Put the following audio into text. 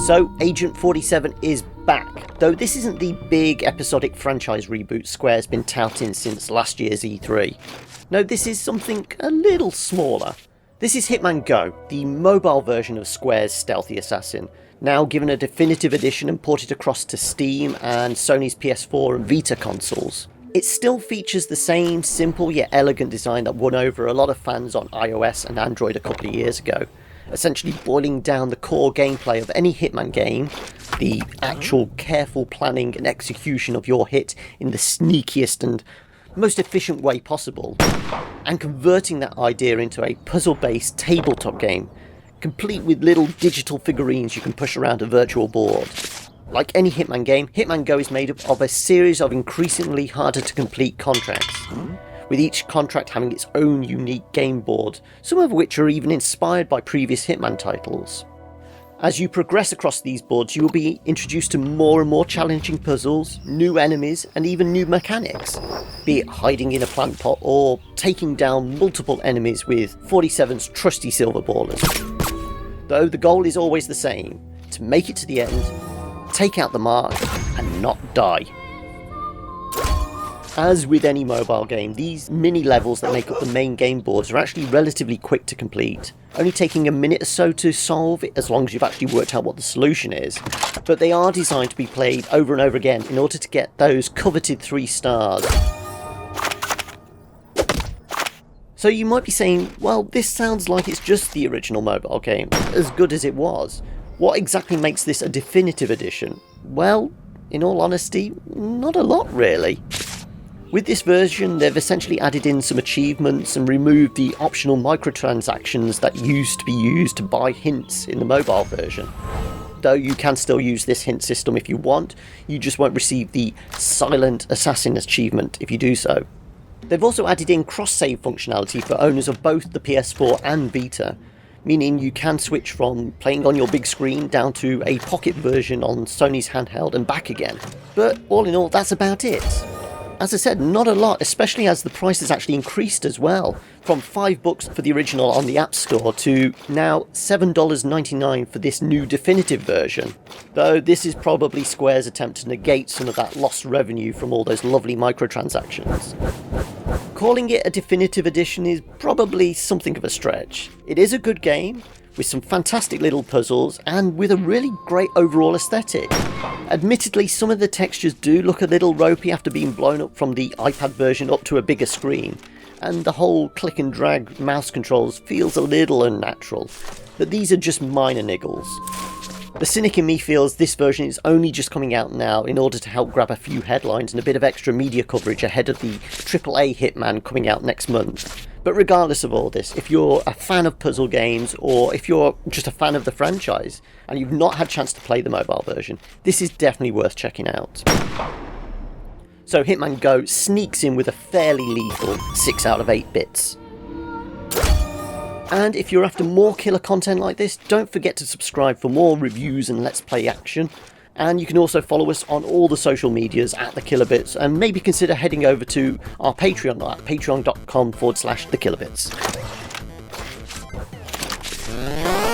So, Agent 47 is back, though this isn't the big episodic franchise reboot Square's been touting since last year's E3. No, this is something a little smaller. This is Hitman GO, the mobile version of Square's stealthy assassin, now given a definitive edition and ported across to Steam and Sony's PS4 and Vita consoles. It still features the same simple yet elegant design that won over a lot of fans on iOS and Android a couple of years ago, essentially boiling down the core gameplay of any Hitman game, the actual careful planning and execution of your hit in the sneakiest and most efficient way possible, and converting that idea into a puzzle-based tabletop game, complete with little digital figurines you can push around a virtual board. Like any Hitman game, Hitman GO is made up of a series of increasingly harder to complete contracts, with each contract having its own unique game board, some of which are even inspired by previous Hitman titles. As you progress across these boards, you will be introduced to more and more challenging puzzles, new enemies, and even new mechanics, be it hiding in a plant pot or taking down multiple enemies with 47's trusty silver ballers. Though the goal is always the same, to make it to the end, take out the mark, and not die. As with any mobile game, these mini levels that make up the main game boards are actually relatively quick to complete, only taking a minute or so to solve as long as you've actually worked out what the solution is, but they are designed to be played over and over again in order to get those coveted 3 stars. So you might be saying, well, this sounds like it's just the original mobile game, as good as it was. What exactly makes this a definitive edition? Well, in all honesty, not a lot really. With this version, they've essentially added in some achievements and removed the optional microtransactions that used to be used to buy hints in the mobile version. Though you can still use this hint system if you want, you just won't receive the Silent Assassin achievement if you do so. They've also added in cross-save functionality for owners of both the PS4 and Vita, meaning you can switch from playing on your big screen down to a pocket version on Sony's handheld and back again. But all in all, that's about it. As I said, not a lot, especially as the price has actually increased as well, from $5 for the original on the App Store to now $7.99 for this new definitive version. Though this is probably Square's attempt to negate some of that lost revenue from all those lovely microtransactions. Calling it a definitive edition is probably something of a stretch. It is a good game, with some fantastic little puzzles, and with a really great overall aesthetic. Admittedly, some of the textures do look a little ropey after being blown up from the iPad version up to a bigger screen, and the whole click and drag mouse controls feels a little unnatural, but these are just minor niggles. The cynic in me feels this version is only just coming out now in order to help grab a few headlines and a bit of extra media coverage ahead of the AAA Hitman coming out next month. But regardless of all this, if you're a fan of puzzle games, or if you're just a fan of the franchise, and you've not had a chance to play the mobile version, this is definitely worth checking out. So Hitman GO sneaks in with a fairly lethal 6 out of 8 bits. And if you're after more killer content like this, don't forget to subscribe for more reviews and Let's Play action. And you can also follow us on all the social medias at The Killer Bits, and maybe consider heading over to our Patreon at patreon.com/thekillerbits.